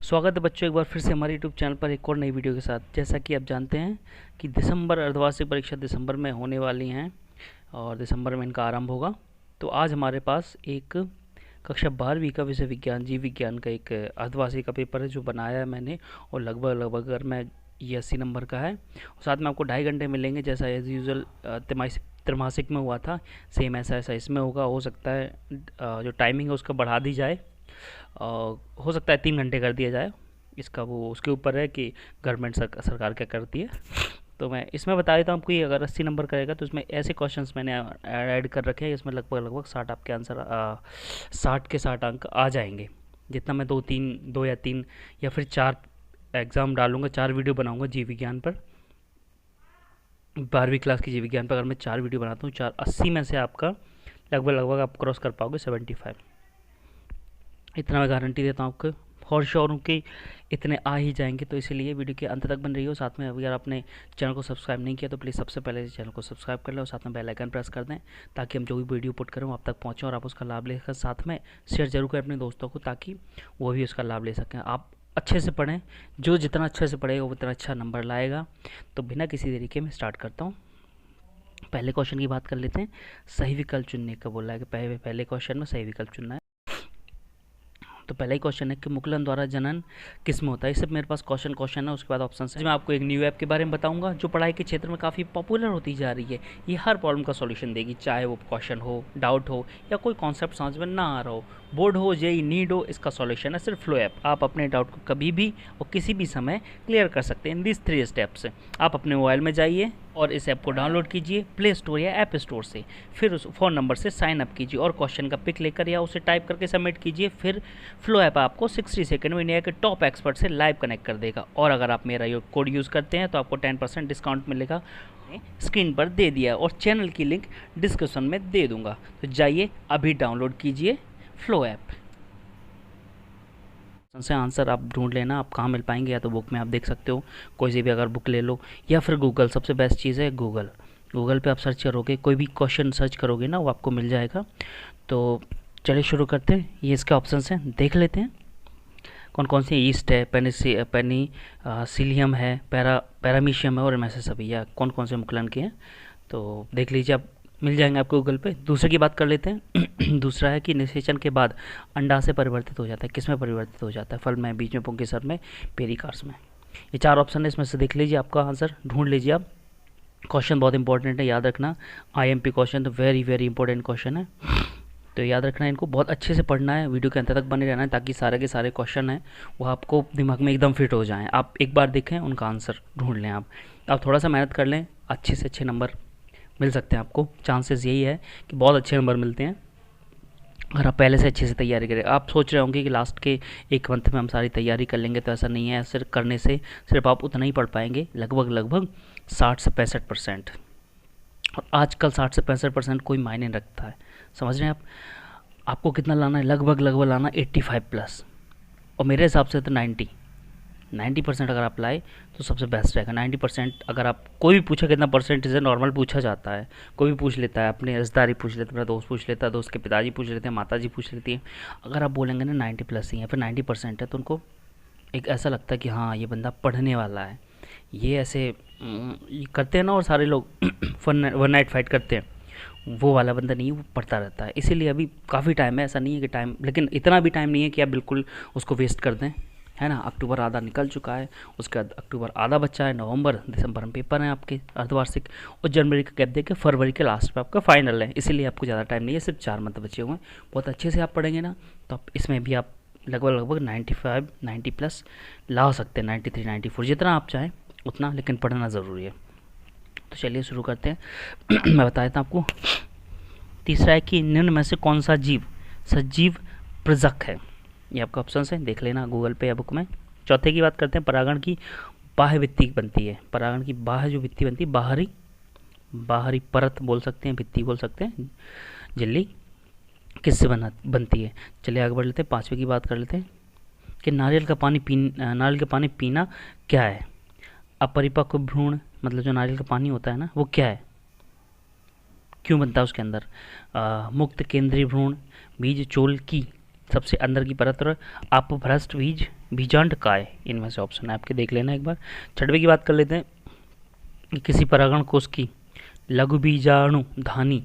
स्वागत है बच्चों एक बार फिर से हमारे यूट्यूब चैनल पर एक और नई वीडियो के साथ। जैसा कि आप जानते हैं कि दिसंबर अर्धवार्षिक परीक्षा दिसंबर में होने वाली हैं और दिसंबर में इनका आरंभ होगा। तो आज हमारे पास एक कक्षा 12वीं का विषय विज्ञान जीव विज्ञान का एक अर्धवार्षिक का पेपर है जो बनाया है मैंने, और लगभग अगर मैं ये 80 नंबर का है। और साथ में आपको 2.5 घंटे मिलेंगे, जैसा एज़ यूज़ुअल त्रैमासिक में हुआ था सेम ऐसा इसमें होगा। हो सकता है जो टाइमिंग है उसका बढ़ा दी जाए, हो सकता है 3 घंटे कर दिया जाए। इसका वो उसके ऊपर है कि गवर्नमेंट सरकार क्या करती है। तो मैं इसमें बता देता हूँ आपको, ये अगर 80 नंबर करेगा तो इसमें ऐसे क्वेश्चंस मैंने ऐड कर रखे हैं। इसमें लगभग 60 आपके आंसर 60 के 60 अंक आ जाएंगे। जितना मैं 2 या 3 या फिर 4 एग्ज़ाम डालूंगा, 4 वीडियो बनाऊंगा जीव विज्ञान पर, 12वीं क्लास की जीव विज्ञान पर अगर मैं 4 वीडियो बनाता हूँ, 80 में से आपका लगभग आप क्रॉस कर पाओगे 75। इतना मैं गारंटी देता हूँ आपको, और श्योर हूँ कि इतने आ ही जाएंगे। तो इसीलिए वीडियो के अंत तक बन रही हो। साथ में अगर आपने चैनल को सब्सक्राइब नहीं किया तो प्लीज़ सबसे पहले चैनल को सब्सक्राइब कर लें और साथ में बेल आइकन प्रेस कर दें, ताकि हम जो भी वीडियो पुट करें आप तक पहुँचें और आप उसका लाभ लेकर साथ में शेयर जरूर करें अपने दोस्तों को, ताकि वो भी उसका लाभ ले सकें। आप अच्छे से पढ़ें, जो जितना अच्छे से पढ़ेगा वो उतना अच्छा नंबर लाएगा। तो बिना किसी तरीके में स्टार्ट करता हूँ। पहले क्वेश्चन की बात कर लेते हैं। सही विकल्प चुनने का बोला है कि पहले क्वेश्चन में सही विकल्प चुनना है। तो पहला ही क्वेश्चन है कि मुकुलन द्वारा जनन किस में होता है। ये सब मेरे पास क्वेश्चन है, उसके बाद ऑप्शन है। मैं आपको एक न्यू ऐप के बारे में बताऊंगा जो पढ़ाई के क्षेत्र में काफ़ी पॉपुलर होती जा रही है। ये हर प्रॉब्लम का सॉल्यूशन देगी, चाहे वो क्वेश्चन हो, डाउट हो या कोई कॉन्सेप्ट समझ में ना आ रहा हो, बोर्ड हो, जेई नीड हो, इसका सॉल्यूशन है सिर्फ फ्लो ऐप। आप अपने डाउट को कभी भी और किसी भी समय क्लियर कर सकते हैं इन दिस 3 स्टेप्स। आप अपने मोबाइल में जाइए और इस ऐप को डाउनलोड कीजिए प्ले स्टोर या ऐप स्टोर से। फिर उस फ़ोन नंबर से साइन अप कीजिए और क्वेश्चन का पिक लेकर या उसे टाइप करके सबमिट कीजिए। फिर फ्लो ऐप आपको 60 सेकंड में इंडिया के टॉप एक्सपर्ट से लाइव कनेक्ट कर देगा। और अगर आप मेरा कोड यूज़ करते हैं तो आपको 10% डिस्काउंट मिलेगा। स्क्रीन पर दे दिया और चैनल की लिंक डिस्क्रिप्शन में दे दूंगा। तो जाइए अभी डाउनलोड कीजिए फ्लो ऐप से। आंसर आप ढूंढ लेना, आप कहाँ मिल पाएंगे, या तो बुक में आप देख सकते हो, कोई सी भी अगर बुक ले लो, या फिर गूगल। सबसे बेस्ट चीज़ है गूगल पे आप सर्च करोगे, कोई भी क्वेश्चन सर्च करोगे ना वो आपको मिल जाएगा। तो चलिए शुरू करते हैं। ये इसके ऑप्शन हैं, देख लेते हैं कौन कौन से। ईस्ट है, पेनिसिलियम है, पैरामीशियम है और इनमें से सभी, या कौन कौन से मुकुलन के हैं। तो देख लीजिए, आप मिल जाएंगे आपको गूगल पे। दूसरे की बात कर लेते हैं। दूसरा है कि निषेचन के बाद अंडा से परिवर्तित हो जाता है। किस में परिवर्तित हो जाता है? फल में, बीज में, पुंकेसर में, पेरिकार्स में। ये 4 ऑप्शन है, इसमें से देख लीजिए, आपका आंसर ढूंढ लीजिए आप। क्वेश्चन बहुत इंपॉर्टेंट है, याद रखना। IMP क्वेश्चन तो वेरी इंपॉर्टेंट क्वेश्चन है, तो याद रखना है। इनको बहुत अच्छे से पढ़ना है, वीडियो के अंत तक बने रहना है, ताकि सारे के सारे क्वेश्चन हैं वो आपको दिमाग में एकदम फिट हो जाएं। आप एक बार देखें, उनका आंसर ढूंढ लें। आप थोड़ा सा मेहनत कर लें, अच्छे से अच्छे नंबर मिल सकते हैं आपको। चांसेस यही है कि बहुत अच्छे नंबर मिलते हैं अगर आप पहले से अच्छे से तैयारी करें। आप सोच रहे होंगे कि लास्ट के 1 मंथ में हम सारी तैयारी कर लेंगे, तो ऐसा नहीं है। सिर्फ करने से सिर्फ आप उतना ही पढ़ पाएंगे, लगभग 60 से 65%। और आजकल 60 से 65% कोई मायने रखता है, समझ रहे हैं आप। आपको कितना लाना है? लगभग लाना 85+, और मेरे हिसाब से तो 90% अगर आप लाए तो सबसे बेस्ट रहेगा। 90% अगर आप, कोई भी पूछे कितना परसेंटेज है, नॉर्मल पूछा जाता है, कोई भी पूछ लेता है, अपने रिश्तेदारी पूछ लेते हैं, मेरा दोस्त पूछ लेता है, दोस्त के पिताजी पूछ लेते हैं, माता जी पूछ लेती है। अगर आप बोलेंगे ना 90+ ही है, फिर 90% है, तो उनको एक ऐसा लगता है कि हाँ ये बंदा पढ़ने वाला है। ये ऐसे ये करते हैं ना, और सारे लोग वन नाइट फाइट करते हैं, वो वाला बंदा नहीं, वो पढ़ता रहता है। इसीलिए अभी काफ़ी टाइम है, ऐसा नहीं है कि टाइम, लेकिन इतना भी टाइम नहीं है कि आप बिल्कुल उसको वेस्ट कर दें, है ना। अक्टूबर आधा निकल चुका है, उसके बाद अक्टूबर आधा बच्चा है, नवंबर दिसंबर में पेपर हैं आपके अर्धवार्षिक, और जनवरी का गैप देके फरवरी के लास्ट पे आपका फाइनल है। इसीलिए आपको ज़्यादा टाइम नहीं है, सिर्फ 4 मंथ बचे हुए हैं। बहुत अच्छे से आप पढ़ेंगे ना, तो आप इसमें भी आप लगभग 95 90+ ला सकते हैं, 93 94 जितना आप चाहें उतना, लेकिन पढ़ना ज़रूरी है। तो चलिए शुरू करते हैं। मैं बता देता हूँ आपको। तीसरा है कि निम्न में से कौन सा जीव सजीव प्रजक है। ये आपका ऑप्शन है, देख लेना गूगल पे या बुक में। चौथे की बात करते हैं, परागण की बाह्य भित्ति बनती है। परागण की बाह्य जो भित्ति बनती है, बाहरी परत बोल सकते हैं, भित्ति बोल सकते हैं, झिल्ली, किससे बनती है। चलिए आगे बढ़ लेते हैं। 5वें की बात कर लेते हैं कि नारियल का पानी पीना क्या है। अपरिपक्व भ्रूण, मतलब जो नारियल का पानी होता है ना, वो क्या है, क्यों बनता है उसके अंदर। मुक्त केंद्रीय भ्रूण, बीज चोल की सबसे अंदर की परत और अपभ्रष्ट बीज बीजांड काय, इनमें से ऑप्शन है आपके, देख लेना एक बार। छठवें की बात कर लेते हैं कि किसी परागण कोश की लघु बीजाणु धानी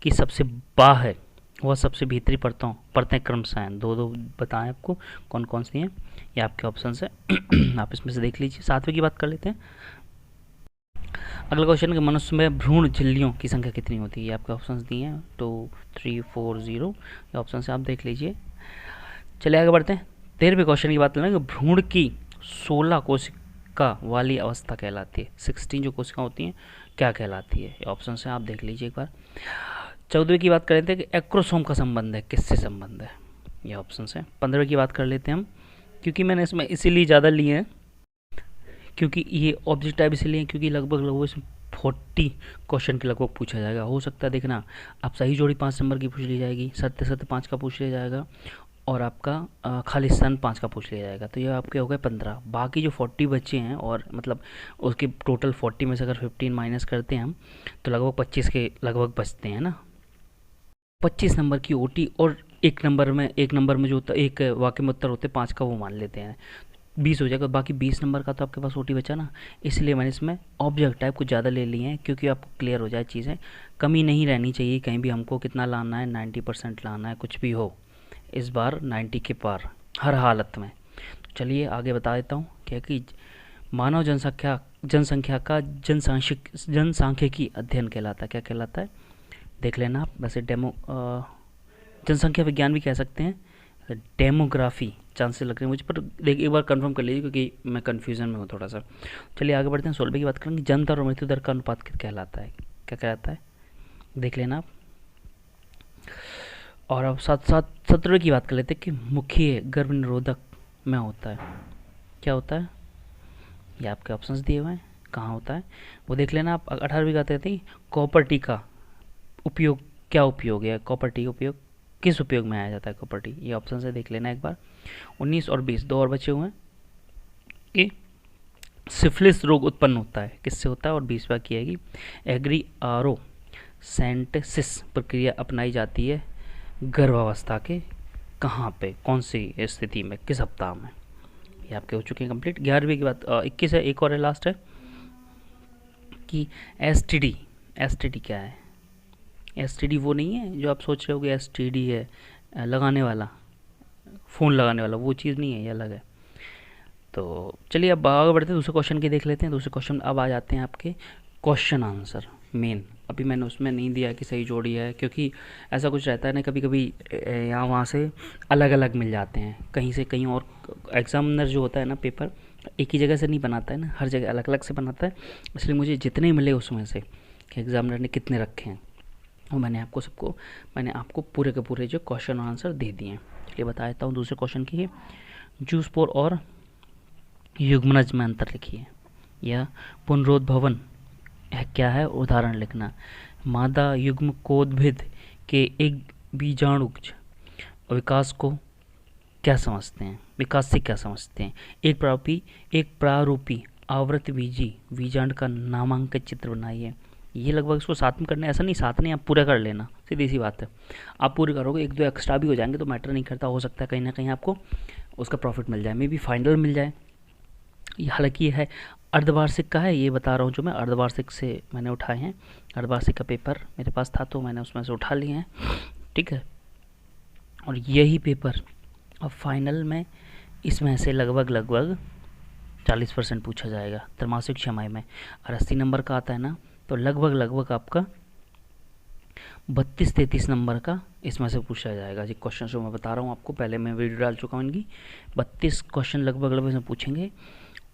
की सबसे बाहर वह सबसे भीतरी परतें क्रमशः हैं, दो दो बताएं आपको कौन कौन सी हैं, ये आपके ऑप्शन है आप इसमें से देख लीजिए। सातवें की बात कर लेते हैं। अगला क्वेश्चन है मनुष्य में भ्रूण झिल्लियों की संख्या कितनी होती है, ये आपके ऑप्शन दिए हैं 2 3 4 0, ये ऑप्शन से आप देख लीजिए। चलिए आगे बढ़ते हैं। 13वें क्वेश्चन की बात करें कि भ्रूण की 16 कोशिका वाली अवस्था कहलाती है, 16 जो कोशिका होती हैं क्या कहलाती है, ये ऑप्शन से आप देख लीजिए एक बार। 14वें की बात कर लेते हैं कि एक्रोसोम का संबंध है, किससे संबंध है, ये ऑप्शन है। 15वें की बात कर लेते हैं हम, क्योंकि मैंने इसमें इसीलिए ज़्यादा लिए हैं, क्योंकि ये ऑब्जेक्ट टाइप इसलिए क्योंकि लगभग इसमें 40 क्वेश्चन के लगभग पूछा जाएगा। हो सकता है देखना आप सही जोड़ी 5 नंबर की पूछ ली जाएगी, सत्य सत्य 5 का पूछ लिया जाएगा, और आपका खाली स्थान 5 का पूछ लिया जाएगा। तो ये आपके हो गए 15। बाकी जो 40 बच्चे हैं, और मतलब उसके टोटल 40 में से अगर 15 माइनस करते हैं हम तो लगभग 25 के लगभग बचते हैं ना। 25 नंबर की ओटी, और एक नंबर में जो एक वाक्य में उत्तर होते 5 का वो मान लेते हैं, 20 हो जाएगा। बाकी 20 नंबर का तो आपके पास ओटी बचा ना, इसलिए मैंने इसमें ऑब्जेक्ट टाइप कुछ ज़्यादा ले लिए हैं, क्योंकि आपको क्लियर हो जाए चीज़ें, कमी नहीं रहनी चाहिए कहीं भी। हमको कितना लाना है, 90% लाना है, कुछ भी हो इस बार 90 के पार हर हालत में। तो चलिए आगे बता देता हूँ क्या कि मानव जनसंख्या का जनसांख्यिकी अध्ययन कहलाता है, क्या कहलाता है देख लेना आप। वैसे जनसंख्या विज्ञान भी कह सकते हैं, डेमोग्राफी चांसेस लग रहे हैं मुझे, पर देखिए एक बार कंफर्म कर लीजिए क्योंकि मैं कंफ्यूजन में हूँ थोड़ा सा। चलिए आगे बढ़ते हैं। 16 की बात करेंगे, जन्म दर और मृत्यु दर का अनुपात कहलाता है, क्या कहलाता है देख लेना आप। और अब 17वें की बात कर लेते हैं कि मुखीय गर्भ निरोधक में होता है, क्या होता है, ये आपके ऑप्शंस दिए हुए हैं, कहाँ होता है वो देख लेना आप। 18वीं बात कहते हैं कॉपर टी का उपयोग, क्या उपयोग है कॉपर टी, उपयोग किस उपयोग में आया जाता है कॉपर टी, ये ऑप्शन से देख लेना एक बार। 19 और 20 दो और बचे हुए हैं कि सिफिलिस रोग उत्पन्न होता है, किससे होता है, और 20वां की है कि एग्रीआरो सेंटेसिस प्रक्रिया अपनाई जाती है गर्भावस्था के कहाँ पे, कौन सी स्थिति में, किस सप्ताह में, ये आपके हो चुके हैं कंप्लीट। 11वीं की बात 21 है, एक और है लास्ट है कि एसटीडी क्या है। एसटीडी वो नहीं है जो आप सोच रहे हो कि एसटीडी है लगाने वाला, फ़ोन लगाने वाला, वो चीज़ नहीं है, ये अलग है। तो चलिए अब आगे बढ़ते हैं, दूसरे क्वेश्चन की देख लेते हैं। दूसरे क्वेश्चन अब आ जाते हैं आपके क्वेश्चन आंसर मेन। अभी मैंने उसमें नहीं दिया कि सही जोड़ी है, क्योंकि ऐसा कुछ रहता है ना, कभी कभी यहाँ वहाँ से अलग अलग मिल जाते हैं, कहीं से कहीं, और एग्जामिनर जो होता है ना पेपर एक ही जगह से नहीं बनाता है ना, हर जगह अलग अलग से बनाता है। इसलिए मुझे जितने मिले उसमें से कि एग्जामिनर ने कितने रखे हैं, और मैंने आपको पूरे के पूरे जो क्वेश्चन आंसर दे दिए हैं। चलिए बता देता हूँ दूसरे क्वेश्चन की। जूस्पोर और युग्मनज में अंतर लिखिए, या पुनरोद्भवन क्या है उदाहरण लिखना। मादा युग्म कोद्भिद के एक बीजाणुज विकास को क्या समझते हैं, विकास से क्या समझते हैं। एक प्रारूपी आवृत बीजी बीजांड का नामांकित चित्र बनाइए। ये लगभग इसको साथ में करना है, ऐसा नहीं साथ नहीं, आप पूरा कर लेना, सीधी सी बात है। आप पूरे करोगे, एक दो एक्स्ट्रा भी हो जाएंगे तो मैटर नहीं करता, हो सकता है कहीं ना कहीं आपको उसका प्रॉफिट मिल जाए, मे बी फाइनल मिल जाए। हालांकि ये है अर्धवार्षिक का है, ये बता रहा हूँ, जो मैं अर्धवार्षिक से मैंने उठाए हैं, अर्धवार्षिक का पेपर मेरे पास था तो मैंने उसमें से उठा लिए हैं, ठीक है। और यही पेपर अब फाइनल में इसमें से लगभग 40% पूछा जाएगा त्रैमासिक छमाही में, और 80 नंबर का आता है ना, तो लगभग आपका 32-33 नंबर का इसमें से पूछा जाएगा। जी क्वेश्चन जो मैं बता रहा हूँ आपको, पहले मैं वीडियो डाल चुका हूँ इनकी, 32 क्वेश्चन लगभग इसमें पूछेंगे,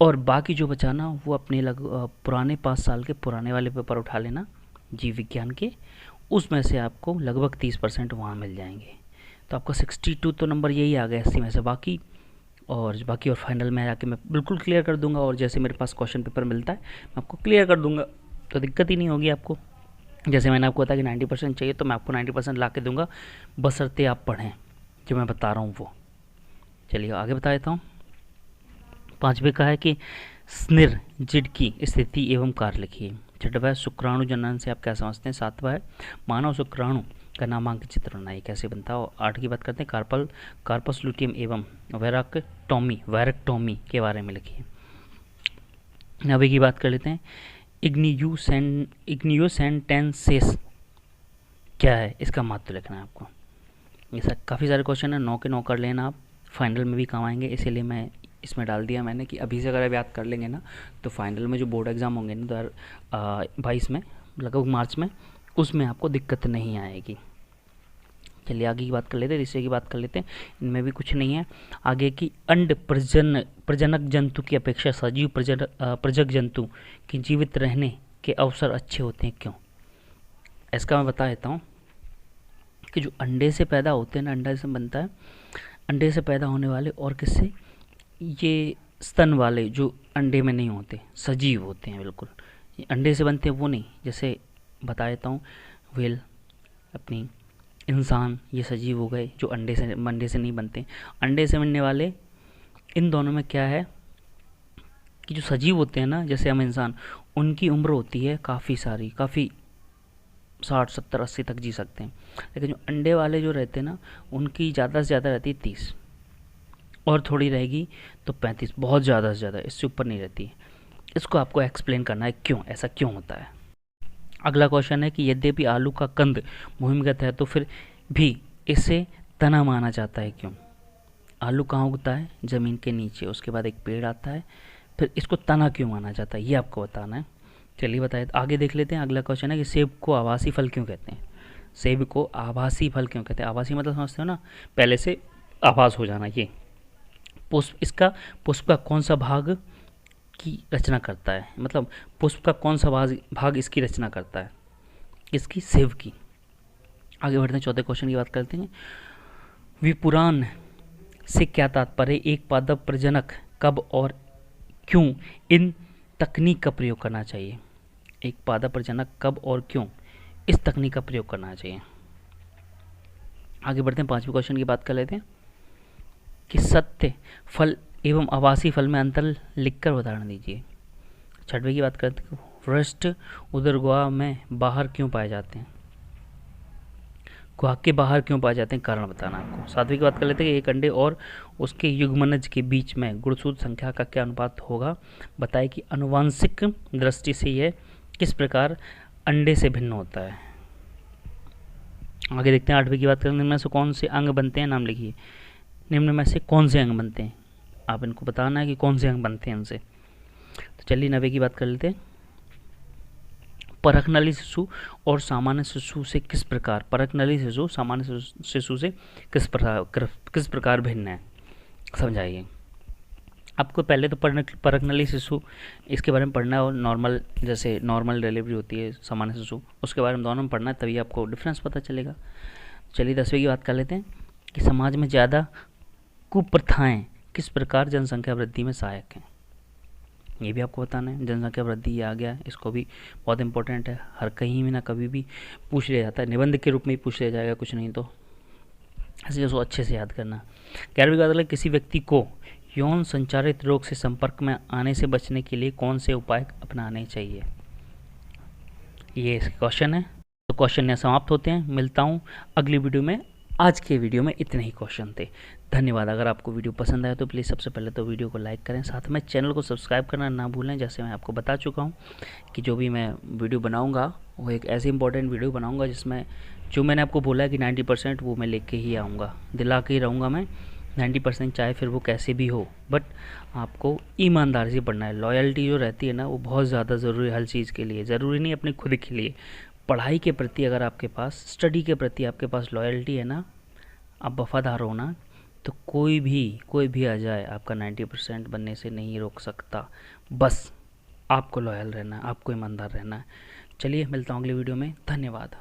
और बाकी जो बचाना वो अपने पुराने 5 साल के पुराने वाले पेपर उठा लेना जीव विज्ञान के, उसमें से आपको लगभग 30% वहाँ मिल जाएंगे। तो आपका 62 तो नंबर यही आ गया 80 में से, बाकी और फाइनल में आके मैं बिल्कुल क्लियर कर दूंगा, और जैसे मेरे पास क्वेश्चन पेपर मिलता है मैं आपको क्लियर कर दूंगा, तो दिक्कत ही नहीं होगी आपको। जैसे मैंने आपको बताया कि 90% चाहिए, तो मैं आपको 90% ला के दूँगा, बशर्ते आप पढ़ें जो मैं बता रहा हूँ वो। चलिए आगे बता देता हूँ। 5वें का है कि स्निर जिड की स्थिति एवं कार्य लिखिए। 6वां शुक्राणु जनन से आप क्या समझते हैं। 7वां है मानव शुक्राणु का नामांकित चित्र बनाइए। कैसे बनता है। और 8 की बात करते हैं, कार्पस लुटियम एवं वैरेक्टोमी के बारे में लिखिए। 9 की बात कर लेते हैं, इग्नियोसेंटेंसेस क्या है, इसका महत्व लिखना है आपको। ये काफ़ी सारे क्वेश्चन है, 9 के 9 कर लेना आप, फाइनल में भी काम आएंगे, इसीलिए मैं इसमें डाल दिया मैंने कि अभी से अगर आप याद कर लेंगे ना तो फाइनल में जो बोर्ड एग्ज़ाम होंगे ना 2022 में, लगभग मार्च में, उसमें आपको दिक्कत नहीं आएगी। चलिए आगे की बात कर लेते हैं, तीसरे की बात कर लेते हैं, इनमें भी कुछ नहीं है। आगे की अंड प्रजनक जंतु की अपेक्षा सजीव प्रजक जंतु की जीवित रहने के अवसर अच्छे होते हैं, क्यों? इसका मैं बता देता हूँ कि जो अंडे से पैदा होते हैं ना, अंडा से बनता है, अंडे से पैदा होने वाले और किससे, ये स्तन वाले जो अंडे में नहीं होते, सजीव होते हैं बिल्कुल, ये अंडे से बनते हैं वो नहीं। जैसे बता देता हूँ, व्हेल, अपनी इंसान, ये सजीव हो गए जो अंडे से नहीं बनते। अंडे से बनने वाले इन दोनों में क्या है कि जो सजीव होते हैं ना, जैसे हम इंसान, उनकी उम्र होती है काफ़ी 60, 70, 80 तक जी सकते हैं। लेकिन जो अंडे वाले जो रहते हैं ना, उनकी ज़्यादा से ज़्यादा रहती है 30, और थोड़ी रहेगी तो 35, बहुत ज़्यादा से ज़्यादा, इससे ऊपर नहीं रहती है। इसको आपको एक्सप्लेन करना है क्यों, ऐसा क्यों होता है। अगला क्वेश्चन है कि यद्यपि आलू का कंद भूमिगत है तो फिर भी इसे तना माना जाता है, क्यों? आलू कहाँ उगता है? ज़मीन के नीचे, उसके बाद एक पेड़ आता है, फिर इसको तना क्यों माना जाता है, ये आपको बताना है। चलिए बताइए, आगे देख लेते हैं। अगला क्वेश्चन है कि सेब को आभासी फल क्यों कहते हैं? सेब को आभासी फल क्यों कहते हैं? आभासी मतलब समझते हो ना, पहले से आभास हो जाना। ये पुष्प का कौन सा भाग की रचना करता है, मतलब पुष्प का कौन सा भाग इसकी रचना करता है, इसकी, सेब की। आगे बढ़ते हैं, चौथे क्वेश्चन की बात करते हैं। विपुराण से क्या तात्पर्य? एक पादप प्रजनक कब और क्यों इन तकनीक का प्रयोग करना चाहिए? एक पादप प्रजनक कब और क्यों इस तकनीक का प्रयोग करना चाहिए। आगे बढ़ते हैं, 5वें क्वेश्चन की बात कर लेते हैं कि सत्य फल एवं आभासी फल में अंतर लिखकर उदाहरण दीजिए। 6वें की बात करते हैं, पृष्ठ उदर गुहा में बाहर क्यों पाए जाते हैं? गुहा के बाहर क्यों पाए जाते हैं, कारण बताना आपको। 7वीं की बात कर लेते हैं कि एक अंडे और उसके युग्मनज के बीच में गुणसूत्र संख्या का क्या अनुपात होगा, बताए कि आनुवंशिक दृष्टि से यह किस प्रकार अंडे से भिन्न होता है। आगे देखते हैं, 8वीं की बात करें, निम्न में से कौन से अंग बनते हैं, नाम लिखिए। निम्न में से कौन से अंग बनते हैं, आप इनको बताना है कि कौन से अंग बनते हैं इनसे। तो चलिए 9वीं की बात कर लेते हैं, परखनली शिशु और सामान्य शिशु से किस प्रकार, परखनली शिशु सामान्य शिशु से किस प्रकार भिन्न है, समझाइए। आपको पहले तो परखनली शिशु इसके बारे में पढ़ना है, और नॉर्मल, जैसे नॉर्मल डिलीवरी होती है सामान्य शिशु, उसके बारे में दोनों में पढ़ना है, तभी आपको डिफरेंस पता चलेगा। चलिए 10वीं की बात कर लेते हैं कि समाज में ज़्यादा कुप्रथाएं किस प्रकार जनसंख्या वृद्धि में सहायक हैं, ये भी आपको बताना है। जनसंख्या वृद्धि ये आ गया, इसको भी बहुत इंपॉर्टेंट है, हर कहीं में ना कभी भी पूछ लिया जाता है, निबंध के रूप में ही पूछ लिया जाएगा, कुछ नहीं तो ऐसे उसको अच्छे से याद करना। 11वीं बात है, किसी व्यक्ति को यौन संचारित रोग से संपर्क में आने से बचने के लिए कौन से उपाय अपनाने चाहिए, ये क्वेश्चन है। तो क्वेश्चन यहाँ समाप्त होते हैं, मिलता हूँ अगली वीडियो में। आज के वीडियो में इतने ही क्वेश्चन थे। धन्यवाद। अगर आपको वीडियो पसंद आया तो प्लीज़ सबसे पहले तो वीडियो को लाइक करें, साथ में चैनल को सब्सक्राइब करना ना भूलें। जैसे मैं आपको बता चुका हूँ कि जो भी मैं वीडियो बनाऊँगा वो एक ऐसी इंपॉर्टेंट वीडियो बनाऊँगा जिसमें जो मैंने आपको बोला है कि 90% वो मैं लेके ही आऊँगा, दिला के ही रहूँगा मैं 90%, चाहे फिर वो कैसे भी हो, बट आपको ईमानदारी से पढ़ना है। लॉयल्टी जो रहती है ना, वो बहुत ज़्यादा ज़रूरी है हर चीज़ के लिए, ज़रूरी नहीं अपने खुद के लिए, पढ़ाई के प्रति अगर आपके पास, स्टडी के प्रति आपके पास लॉयल्टी है ना, आप वफादार हो ना, तो कोई भी आ जाए आपका 90% बनने से नहीं रोक सकता। बस आपको लॉयल रहना है, आपको ईमानदार रहना है। चलिए मिलता हूँ अगली वीडियो में। धन्यवाद।